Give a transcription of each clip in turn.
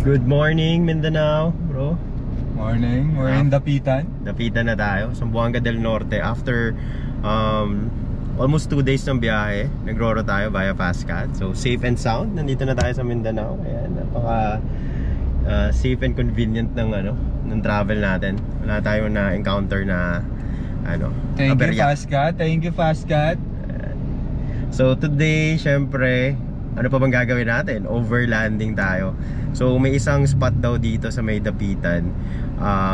Good morning, Mindanao, bro. Morning, we're in Dapitan. Dapitan na tayo, Zamboanga del Norte. After almost 2 days ng biyahe, nag-roro tayo via Fastcat. So safe and sound, nandito na tayo sa Mindanao. Ayan, napaka safe and convenient ng travel natin. Wala tayong na-encounter na Thank aberya. you Fastcat, thank you Fastcat. So today, syempre, ano pa bang gagawin natin? Overlanding tayo. So may isang spot daw dito sa may Dapitan,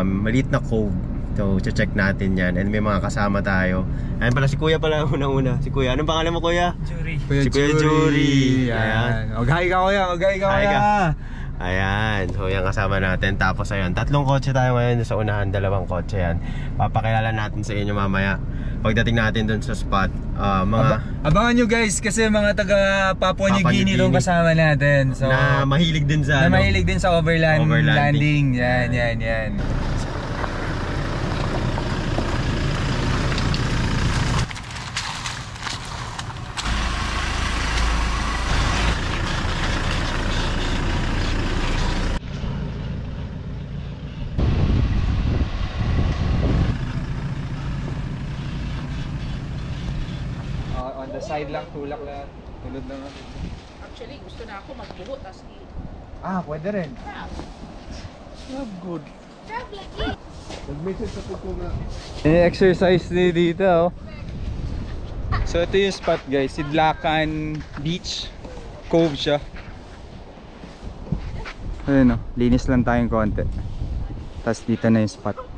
maliit na cove. So check natin yan. And may mga kasama tayo. Ayan pala, si Kuya pala unang-una. Si Kuya, anong pangalan mo, Kuya? Jury. Si Kuya Jury. Ayan. Oghay ka, Kuya. Oghay ka, Kuya. Ayan, so yan kasama natin. Tapos ayun, 3 kotse tayo ngayon. Sa unahan, 2 kotse yan. Papakilala natin sa inyo mamaya pagdating natin dun sa spot. Abangan nyo guys, kasi mga taga Papua New Guinea dong kasama natin. So, na mahilig din sa overlanding. Yan. On the side lang, tulak lang. Tulad lang. Actually, gusto na ako magbuhot. Pwede rin. good. Nag-message sa puto na. Exercise dito, oh. So ito yung spot guys, Sidlakan Beach. Cove siya. Ayun, oh. Linis lang tayong konti. Tapos dito na yung spot.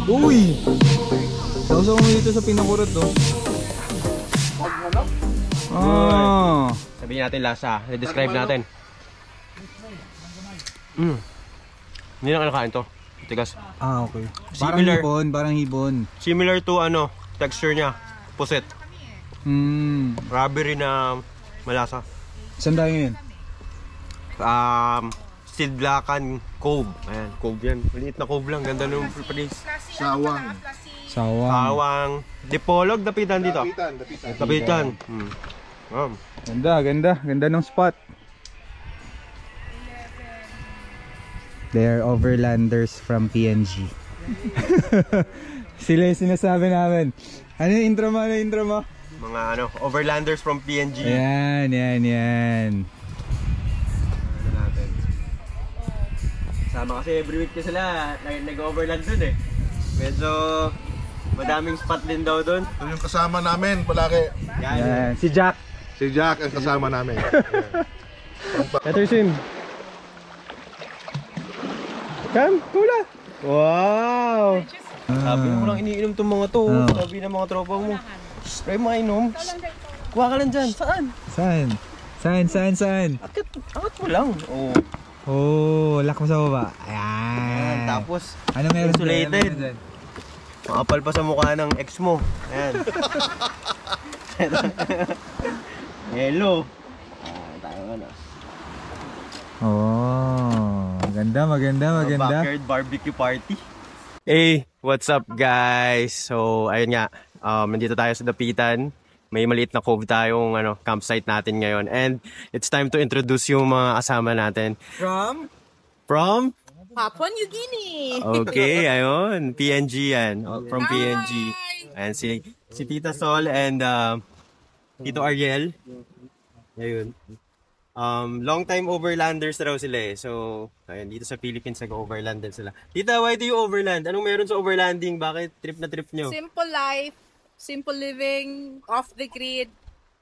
Uy! Sausaw mo dito sa pinakurot, oh. Sabihin natin lasa, i-describe natin. Hindi na kinakain to. Tigas. Okay. Parang hibon. Similar to texture niya, puset. Rubbery na malasa. Saan tayo ngayon? Sidlakan Cove. Ayan, cove yan. Maliit na cove lang. Ganda nung place. Sawang. Dipolog, Dapitan dito. Dapitan. Ganda ng spot. They are overlanders from PNG. Sila yung sinasabi namin. Ano yung intro mo? Mga overlanders from PNG. Yan. Sama kasi every week kasi sila nag-overland dun eh. Medyo madaming spot din daw dun. Ito yung kasama namin palagi. Yan. Si Jack ang kasama namin. Better swim. Come, tula. Wow. Sabi mo lang iniinom tong mga to. Sabi ng mga tropa mo. Try mo inom. Kuha ka lang dyan. Saan? Angat mo lang. Lock mo sa baba. Ayan. Tapos, ano meron insulated. Makapal pa sa mukha ng ex mo. Ayan. Hello. Tayo Maganda. Backyard barbecue party. Hey, what's up guys? So, ayun nga. Nandito tayo sa Dapitan. May maliit na cove tayong campsite natin ngayon. And it's time to introduce yung mga kasama natin. From? Papua New Guinea. Okay, ayun. PNG yan. From PNG. Ayan, si Tita Sol and Tito Ariel. Ayun. Long time overlanders na raw sila eh. So, ayun, dito sa Philippines nag-overland din sila. Tita, why do you overland? Anong meron sa overlanding? Bakit trip na trip nyo? Simple life, simple living, off the grid,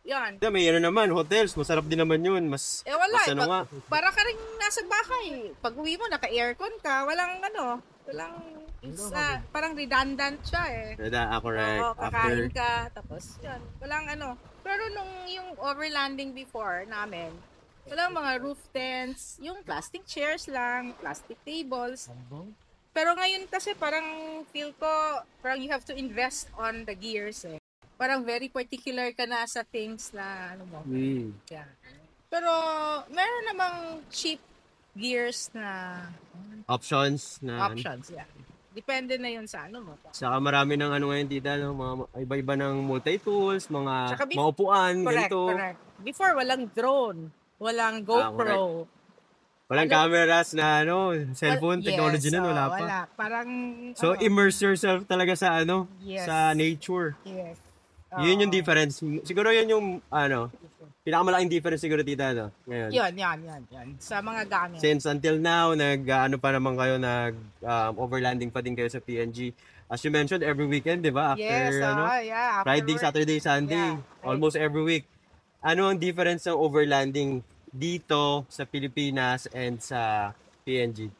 Yan. May ano naman, hotels, masarap din naman yun. Mas, Wala. mas ano nga. Para ka rin nasa bahay. Pag uwi mo, naka-aircon ka. Walang parang redundant siya eh. Correct. Oo, kakain ka. Tapos, yan. Walang ano. Pero yung overlanding before namin, walang mga roof tents, yung plastic chairs lang, plastic tables. Pero ngayon kasi parang feel ko, parang you have to invest on the gears eh. Parang very particular ka na sa things na ano mo. Yeah. Pero meron namang cheap gears na Options. yeah. Depende na yun sa ano mo. Saka marami ng ano ngayon, tita, no? Mga iba-iba ng multi-tools, mga Tsaka maupuan, Correct. Before, walang drone. Walang GoPro. Walang cameras na cellphone technology yes, na, wala pa. Wala. Parang, So, immerse yourself talaga sa Yes. sa nature. Yes. Yun yung difference. Siguro yun yung, pinakamalaking difference siguro, tita, ngayon. Yan. Sa mga gamit. Since until now, pa naman kayo, overlanding pa din kayo sa PNG. As you mentioned, every weekend, di ba? After, Yes, yeah. Friday, Afterward. Saturday, Sunday. Yeah. Almost every week. Ano ang difference ng overlanding dito sa Pilipinas and sa PNG?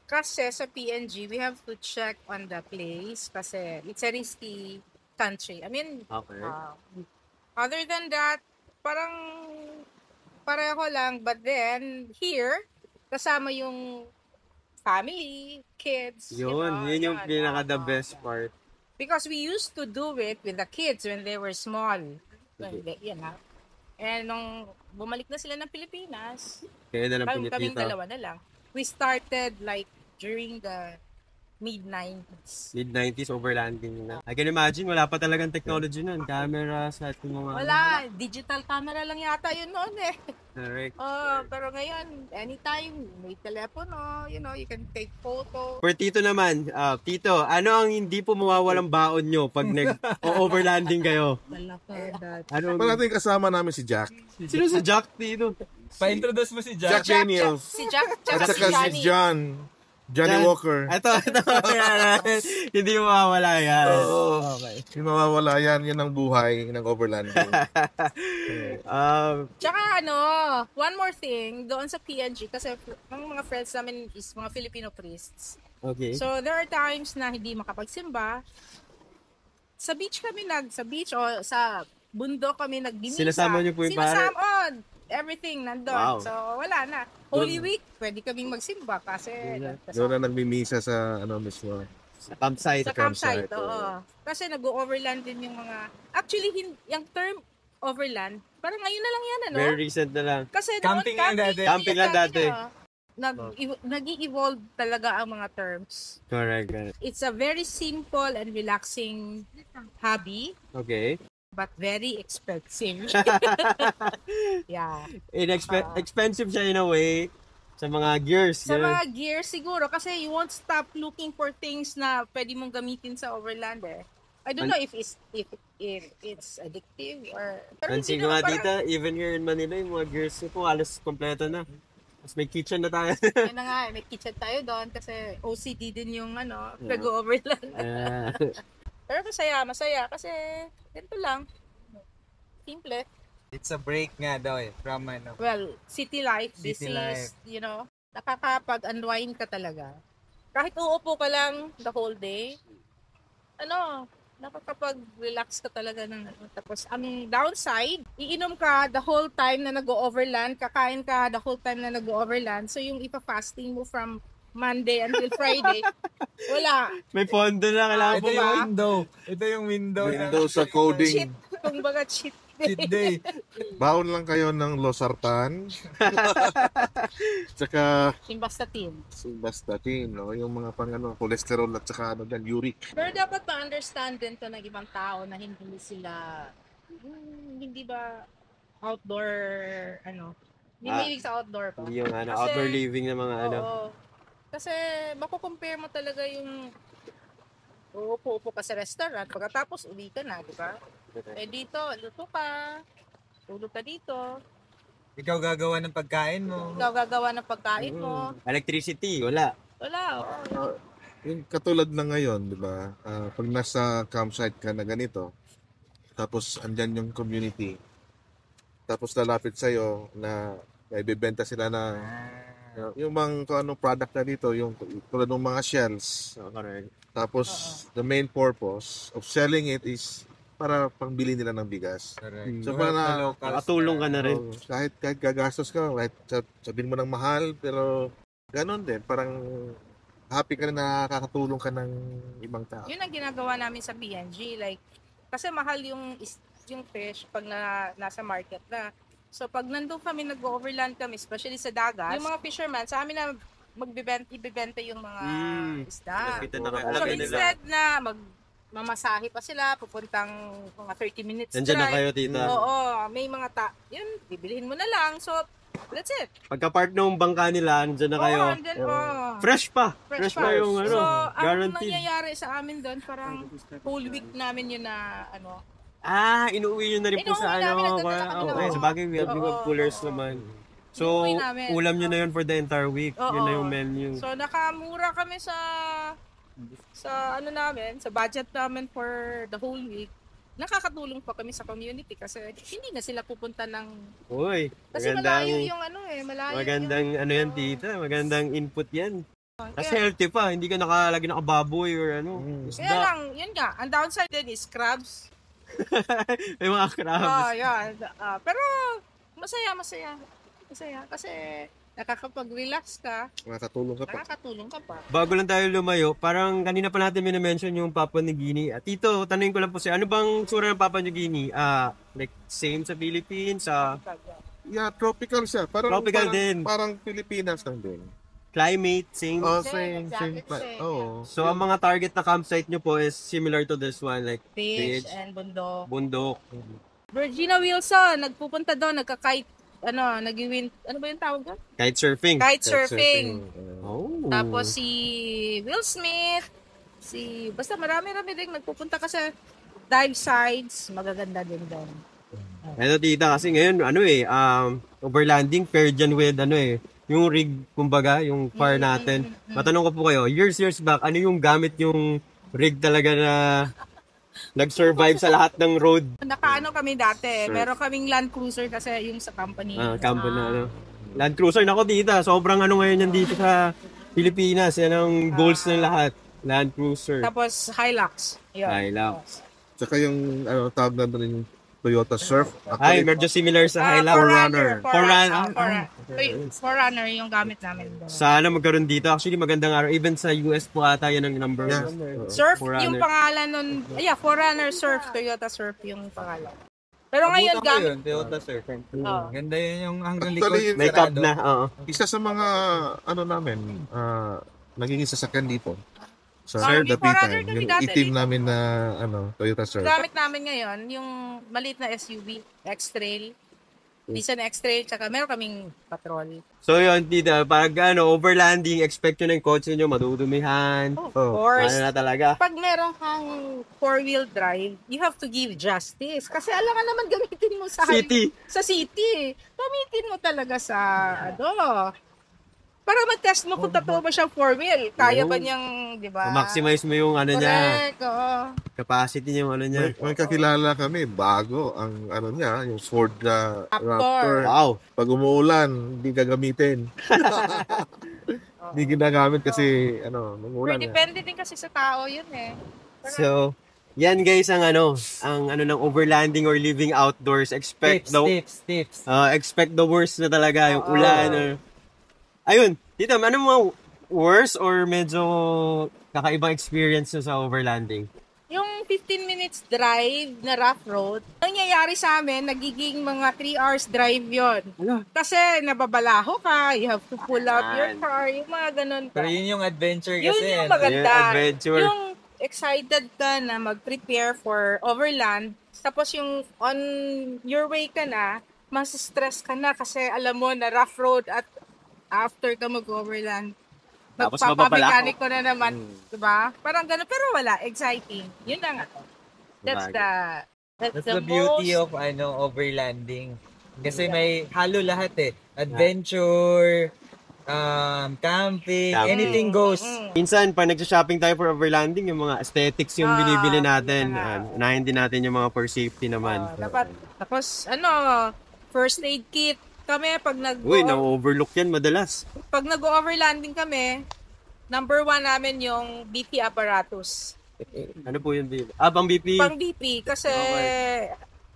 Kasi sa PNG, we have to check on the place kasi it's a risky country. I mean, Okay. other than that, parang pareho lang. But then, here, kasama yung family, kids. Yun yung pinaka-the best part. Because we used to do it with the kids when they were small. And nung bumalik na sila ng Pilipinas, Kaya na lang kaming pinitita. dalawa na lang. We started like during the mid-90s. Mid-90s overlanding na. I can imagine, wala pa talagang technology nun. Cameras at yung mga... Wala, digital camera lang yata yun noon eh. Correct. Pero ngayon, anytime, may telepono, you can take photo. For Tito naman, Tito, ano ang hindi po mawawalang baon nyo pag nag-overlanding kayo? Ano? Pa natin kasama namin si Jack. Sino si Jack, Tito? Pa-introduce mo si Jack Jack. Daniels. Si Jack, At tsaka si saka Johnny. si Johnny Walker. Ito. Hindi mawawala yan. Oo. Okay. Yung mawawala yan ang buhay ng overlanding. Tsaka one more thing, doon sa PNG, kasi ang mga friends namin is mga Filipino priests. Okay. So, there are times na hindi makapagsimba. Sa beach o sa bundok kami nagdimisa. Sinasama niyo po yung pare? Everything nandun. Wow. So, wala na. Holy Week, pwede kaming magsimba kasi Doon na nagmimisa sa mismo. Sa campsite. sa campsite. Oo. Kasi nag-overland din yung mga... Actually, yung term overland, parang ngayon na lang yan, Very recent na lang. Kasi Camping lang dati. Camping lang dati. Nag-i-evolve talaga ang mga terms. Correct. It's a very simple and relaxing hobby, Okay. but very expensive. Yeah. Expensive siya in a way sa mga gears. Sa ganun. mga gear siguro kasi you won't stop looking for things na pwede mong gamitin sa overland eh. I don't know if it's addictive or pero Pansin hindi ko nga naman dito, even here in Manila, yung mga gears ko halos kompleto na. Mas may kitchen na tayo. Ayun na nga, may kitchen tayo doon kasi OCD din yung nag-overland. Pero masaya kasi ganito lang. Simple. It's a break nga daw from Well, city life, this City life. is, nakakapag-unwind ka talaga. Kahit uupo ka lang the whole day, nakakapag-relax ka talaga tapos ang downside, iinom ka the whole time na nag-overland, kakain ka the whole time na nag-overland. So yung ipa-fasting mo from Monday until Friday, wala. May pondo na kailangan Ito po. yung window. Ito yung window. Window sa coding. Kumbaga cheat Cheat day. Baon lang kayo ng losartan. Tsaka Simvastatin. simvastatin, yung mga cholesterol at saka uric. Pero dapat ma-understand din to ng ibang tao na hindi ba outdoor, hindi mahilig sa outdoor pa. Yung Kasi, outdoor living na mga oo. Kasi makukompare mo talaga yung uupo-upo ka sa restaurant, pagkatapos uwi ka na, di ba? Eh dito, luto ka, tulog ka dito, Ikaw gagawa ng pagkain mo. ikaw gagawa ng pagkain mo. Electricity, wala. Wala, oo. Yung katulad na ngayon, di ba? Pag nasa campsite ka na ganito, tapos andyan yung community. Tapos lalapit sa'yo na may bibenta sila na yung mga kung anong product na dito, yung tulad ng mga shells. Correct. Tapos the main purpose of selling it is para pangbili nila ng bigas. Correct. So, To para help the na- locals Makatulong ka na rin. Kahit gagastos ka, kahit sabihin mo ng mahal, pero ganon din. Parang happy ka na nakakatulong ka ng ibang tao. Yun ang ginagawa namin sa BNG. Like, kasi mahal yung fish pag nasa market na. So, pag nandun kami, nag-overland kami, especially sa dagat, yung mga fishermen, sa amin na ibibenta yung mga isda. Kita na kayo. So, Alam nila. instead na mamasahe pa sila, pupuntang mga 30 minutes Nandiyan na drive. kayo, tita. Oo, may mga yun, bibilihin mo na lang. So, that's it. Pagka-part ng bangka nila, nandiyan na kayo. Oo, andyan, Fresh pa. Fresh pa yung ano. So, ang Guaranteed. nangyayari sa amin doon, parang whole week namin yun na, Inuwi nyo na rin po Inuwi sa namin, ano. nagdadala kami Okay, ng- sa bagay, we have Oo, coolers oo. naman. So, Inuwi namin. ulam nyo na yun for the entire week. Oo. Yun na yung menu. So, nakamura kami sa sa budget namin for the whole week. Nakakatulong pa kami sa community kasi hindi na sila pupunta ng Uy, kasi malayo yung malayo magandang yung, ano yan, tita. Magandang input yan. Kasi kaya, healthy pa. Hindi ka lagi nakababoy or ano. kaya Isda. lang, yun nga, ang downside din is crabs. May mga crabs. Yan. Pero masaya kasi nakakapag-relax ka, Makakatulong ka pa. nakakatulong ka pa. Bago lang tayo lumayo, parang kanina pa natin minamention yung Papua New Guinea. At Tito, tanungin ko lang po siya, ano bang tsura ng Papua New Guinea? Like same sa Philippines, Yeah, tropical siya. Tropical din. Parang Pilipinas lang din. climate, same. Oh, Same, same. exactly same. Oo. So, ang mga target na campsite nyo po is similar to this one, like Beach beach, and bundok. bundok. Virginia Wilson, nagpupunta doon, nagka-kite, nag-win, ano ba yung tawag doon? Kite surfing. Kite surfing. Oh. Tapos si Will Smith, basta marami-rami din nagpupunta kasi dive sites, magaganda din doon. Eto tita, kasi ngayon, overlanding, paired dyan with, yung rig, kumbaga, yung fire natin. Matanong ko po kayo, years back, ano yung gamit yung rig talaga na nag-survive sa lahat ng road? Nakaano kami dati, meron kaming Land Cruiser kasi yung sa company. Campo na, Land Cruiser, nako tita, sobrang ngayon yan dito sa Pilipinas, yan ang goals ng lahat. Land Cruiser. Tapos Hilux. Yun. Hilux. Tsaka yung tawag na doon yung Toyota Surf. Ay, medyo similar sa Hilux. Forerunner yung gamit namin doon. Sana magkaroon dito. Actually, magandang araw. Even sa US po ata yan ang number Yeah. one. Surf, Forerunner. yung pangalan nun, Forerunner Surf, Toyota Surf yung pangalan. Pero ngayon Abutan ko gamit, yun, Toyota Surf. Oo. Ganda yun yung hanggang Actually, likod. May cab sarado. na, oo. Isa sa mga namin, naging sasakyan dito. Sa Parang the yung Forerunner P-Time, kami yung dati itim dito. namin na Toyota Surf. gamit namin ngayon, yung maliit na SUV, X-Trail. Nissan X-Trail, tsaka meron kaming patrol. So yun, tita, pag overlanding, expect nyo na yung kotse nyo, madudumihan. Of Oh, course. Ano na talaga. Pag meron kang four-wheel drive, you have to give justice. Kasi alam nga naman gamitin mo sa City. Sa city. Gamitin mo talaga sa para mag-test mo kung totoo ba siyang four-wheel. Kaya ba niyang, di ba? Maximize mo yung niya, Correct, oo. capacity niya, yung niya. May kakilala kami, bago ang niya, yung Ford na Raptor. Wow. Pag umuulan, hindi gagamitin. Hindi ginagamit kasi Pero umuulan. depende din kasi sa tao yun eh. So, yan guys ang ng overlanding or living outdoors. Expect Tips. expect the worst na talaga, yung ulan. Ayun, tita, ano mga worst or medyo kakaibang experience nyo sa overlanding? Yung 15 minutes drive na rough road, nangyayari sa amin, nagiging mga 3 hours drive yon. Kasi nababalaho ka, you have to pull out your car, yung mga ganun ka. Pero yun yung adventure Yun kasi. yung ano? maganda. Yung adventure. Yung excited ka na mag-prepare for overland, tapos yung on your way ka na, mas stress ka na kasi alam mo na rough road at after ka mag-overland, Tapos magpapamekanik ko na naman, diba? Parang gano'n, pero wala, exciting. Yun lang. That's That's the beauty of overlanding. Kasi may halo lahat eh. Adventure, camping, Camping. anything goes. Minsan, pag nag-shopping tayo for overlanding, yung mga aesthetics yung binibili natin. Unahin din natin yung mga for safety naman. Dapat, tapos, first aid kit. Kami, pag Uy, na-overlook yan madalas. pag nag-overlanding kami, number 1 namin yung BP apparatus. Ano po yun? Pang BP. Pang BP, kasi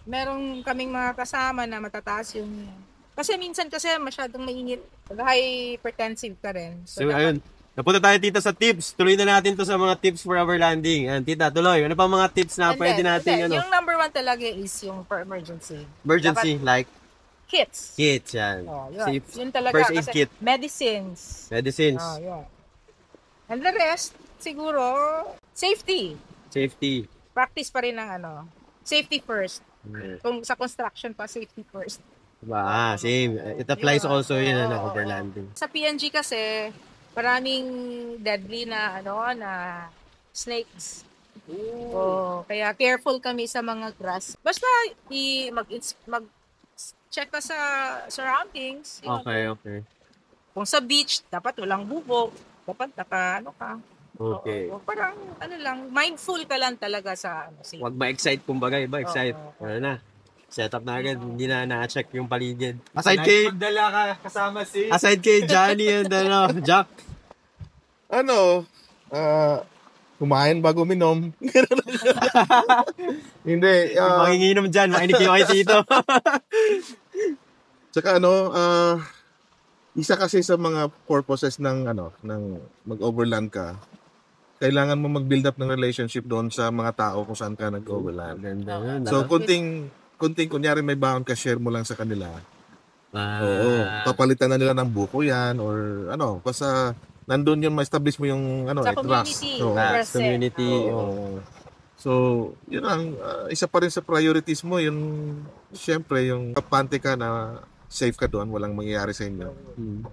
meron kaming mga kasama na matataas yung... Kasi minsan kasi masyadong mainit. Hypertensive ka rin. So, ayun. Napunta tayo, tita, sa tips. Tuloy na natin to sa mga tips for overlanding. And, tita, tuloy. Ano pa mga tips na pwede natin, Yung number 1 talaga is yung for emergency. Emergency, like Kits. kits, yan. Yun. Safe. Yun talaga. First aid kasi kit. Medicines. Medicines. Yun. And the rest, siguro, safety. Safety. Practice pa rin ng safety first. Kung sa construction pa, safety first. Diba? Same. It applies also yun, overlanding. Sa PNG kasi, maraming deadly na, na snakes. Kaya careful kami sa mga grass. Basta, mag-check ka sa surroundings. Okay. Kung sa beach, dapat walang bubog. Dapat ka. Okay. Parang, mindful ka lang talaga sa, safety. Huwag ma-excite, kumbaga, iba, excite. Ano na? Set up na agad, hindi na na-check yung paligid. Aside kay Johnny and Jack. Kumain bago minom. Hindi. Manginginom dyan, mainig kayo kay Tito. Tsaka isa kasi sa mga purposes ng mag-overland ka, kailangan mo mag-build up ng relationship doon sa mga tao kung saan ka nag-overland. So, kunting kunyari may baon ka, share mo lang sa kanila. Oo. Papalitan na nila ng buko yan or basta nandun yun, ma-establish mo yung sa trust. Community. So, yun ang isa pa rin sa priorities mo, yun syempre yung kapante ka na safe ka doon, walang mangyayari sa inyo.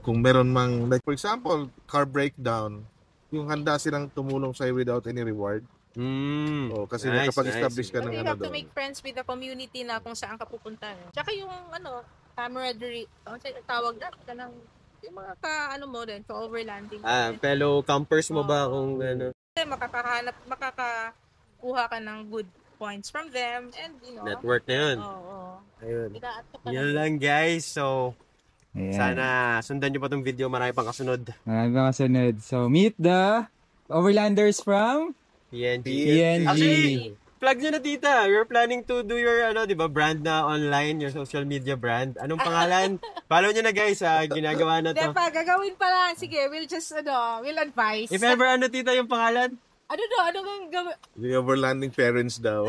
Kung meron mang, like for example, car breakdown, yung handa silang tumulong sa'yo without any reward. Kasi nakapag-establish ka ng You have to doon. make friends with the community na kung saan ka pupunta. Tsaka yung camaraderie, tawag na ka ng yung mga mo din, overlanding. Fellow campers mo ba kung Makakakuha ka ng good points from them and network na yun. Ayun. Yun lang guys. So, sana sundan nyo pa tong video. Marami pang kasunod. So, meet the overlanders from PNG. PNG. Plug nyo na, tita. You're planning to do your, brand na online, your social media brand. Anong pangalan? Follow nyo na guys, ginagawa na to. Gagawin pa lang. Sige, we'll just, we'll advise. If ever, tita, yung pangalan? Ano kang gawin? The overlanding parents daw.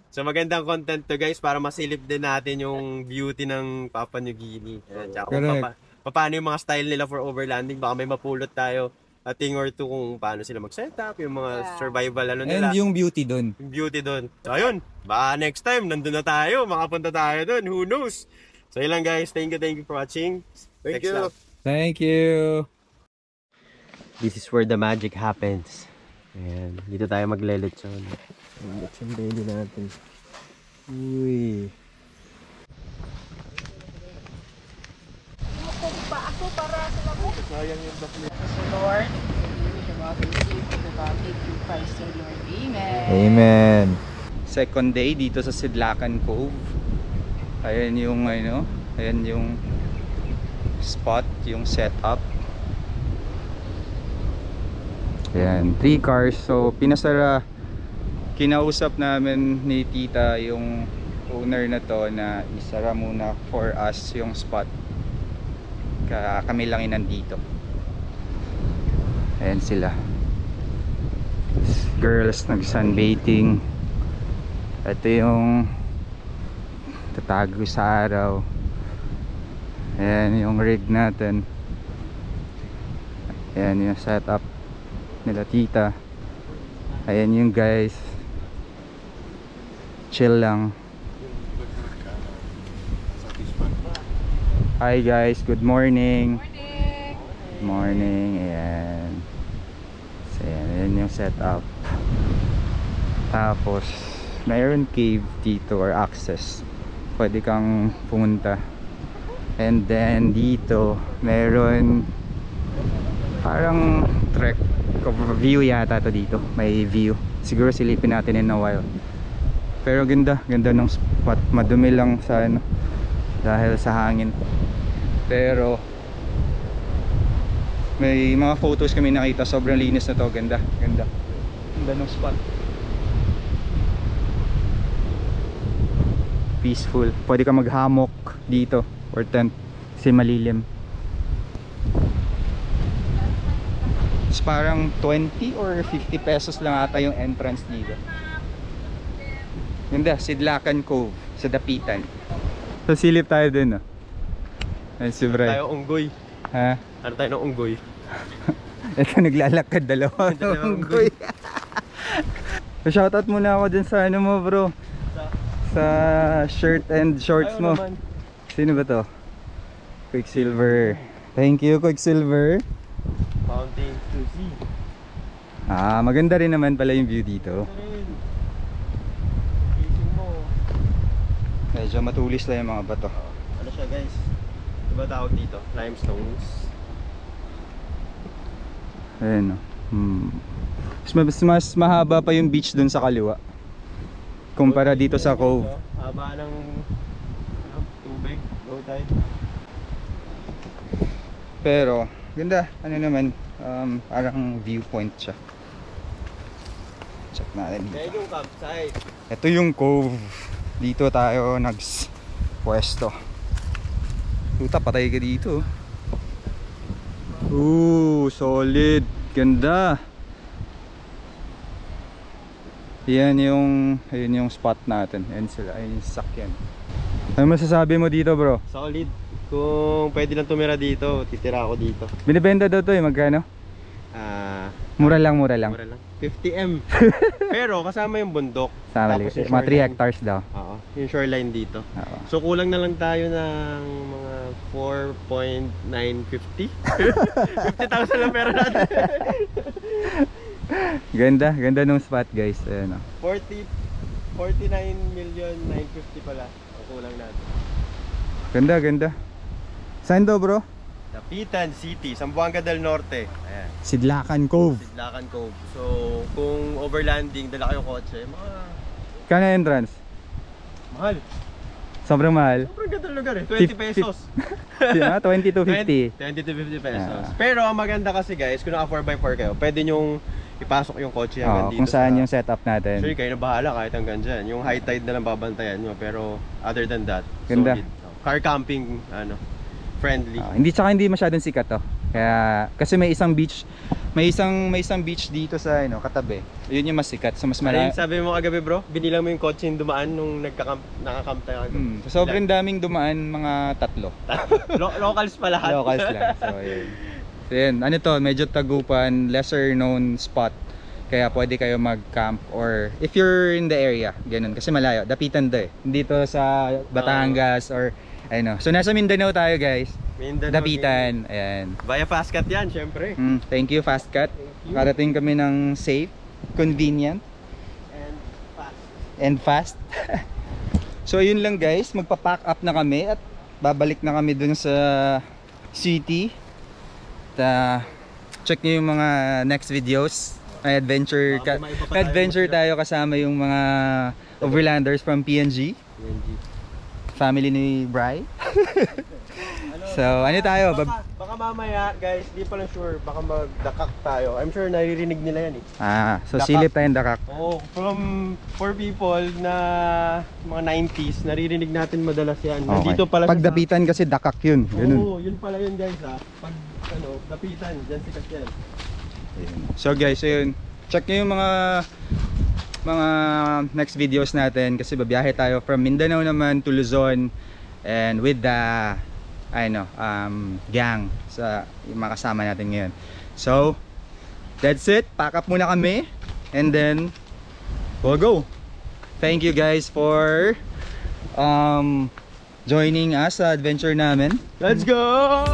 So magandang content to guys para masilip din natin yung beauty ng Papua New Guinea. Tsaka paano yung mga style nila for overlanding. Baka may mapulot tayo a thing or two kung paano sila mag-set up, yung mga survival nila. And yung beauty doon. Yung beauty doon. So ayun, baka next time nandun na tayo, makapunta tayo doon. Who knows? So yun lang guys. Thank you for watching. Thank you. Thank you. This is where the magic happens. Ayan, dito tayo maglelechon. Lechon belly natin. Uy. Ako para sa labo. Sayang yung bakli. So Lord, Lord. Amen. Amen. Second day dito sa Sidlakan Cove. Ayan yung ayan yung spot, yung setup. Ayan, 3 cars. So, kinausap namin ni tita yung owner na to na isara muna for us yung spot. Kami lang nandito. Ayan sila. Girls nag-sunbathing. Ito yung tatago sa araw. Ayan yung rig natin. Ayan yung setup nila tita. Ayan yung guys, chill lang. Hi guys, good morning. Morning. Ayan. So ayan yung setup. Tapos mayroon cave dito or access, pwede kang pumunta. And then dito meron parang trek view yata to dito. May view. Siguro silipin natin in a while. Pero ganda ng spot. Madumi lang sa ano dahil sa hangin. Pero may mga photos kami nakita, sobrang linis na to. Ganda ng spot. Peaceful. Pwede ka maghamok dito or tent kasi malilim. It's parang 20 or 50 pesos lang ata yung entrance dito. Ganda, Sidlakan Cove sa Dapitan. So silip tayo dun, no? Ay, sobra. Tayo unggoy. Ha? Ano tayo ng unggoy? Ito naglalakad dalawa unggoy. So shoutout muna ako dun sa ano mo, bro. Sa shirt and shorts mo. Sino ba to? Quicksilver. Thank you, Quicksilver. Fountain to sea. Ah, maganda rin naman pala yung view dito. Fishing mo. Medyo matulis lang yung mga bato. Ano siya guys? Diba tawag dito? Limestones. Ayan, no? Mas mahaba pa yung beach dun sa kaliwa kumpara dito sa cove. Haba ng tubig. Low tide. Pero ganda, ano naman, parang viewpoint siya. Check natin dito. Kaya yung campsite. Ito yung cove. Dito tayo pwesto. Tuta, patay ka dito. Solid. Ganda. Ayun yung spot natin. Ayun sila, ayun yung sakyan. Ano masasabi mo dito, bro? Solid. Kung pwede lang tumira dito, titira ako dito. Binibenta daw to magkano? Mura lang. Mura lang. 50M. Pero kasama yung bundok. Tapos yung mga 3 shoreline. hectares daw. Oo, yung shoreline dito. Oo. So kulang na lang tayo ng mga 4.950. 50,000 lang pera natin. Ganda nung spot, guys. Ayan, 49,950,000 pala ang kulang natin. Ganda. Saan daw, bro? Dapitan City, Zamboanga del Norte. Ayan. Sidlakan Cove. Sidlakan Cove. So kung overlanding, dala kayong kotse, mga Kano entrance? mahal. Sobrang mahal. Sobrang ganda ng lugar eh. 20 pesos. 20 to 50. 20 to 50 pesos. Pero ang maganda kasi guys, kung naka 4x4 kayo, pwede nyong ipasok yung kotse hanggang dito. Kung saan yung setup natin. Sure, kayo na bahala kahit hanggang dyan. Yung high tide na lang babantayan nyo. Pero other than that, Ganda. solid. Car camping, friendly. Hindi masyadong sikat to. Kaya kasi may isang beach dito sa katabi. Yun yung mas sikat. So mas Ano yung sabi mo kagabi bro? Binilang mo yung kotse yung dumaan nung nakakamp tayo. So sobrang daming dumaan, mga 3. Locals pa lahat. Locals lang. So yun. So yun, ano to, medyo tagupan, lesser known spot. Kaya pwede kayo mag-camp or if you're in the area, ganun. Kasi malayo, Dapitan to eh. Dito sa Batangas or So nasa Mindanao tayo, guys. Mindanao, Dapitan, ayan. Via Fastcat yan, syempre. Thank you, Fastcat. Karating kami ng safe, convenient, and fast. So yun lang, guys, magpa-pack up na kami at babalik na kami dun sa city. Check nyo yung mga next videos. May adventure tayo kasama yung mga overlanders from PNG. Family ni Bri. So tayo? Baka mamaya guys, di pa lang sure, baka magdakak tayo. I'm sure naririnig nila yan eh. So Dakak. silip tayong dakak. For people na mga 90s, naririnig natin madalas yan. Okay. Nandito pala Pag Dapitan kasi dakak yun. Ganun. yun pala yun guys ha. Pag Dapitan, dyan sikat yan. So guys, ayun. Check nyo yung mga next videos natin kasi babiyahe tayo from Mindanao naman to Luzon and with the gang sa yung mga kasama natin ngayon. So that's it, pack up muna kami and then we'll go. Thank you guys for joining us sa adventure namin. Let's go!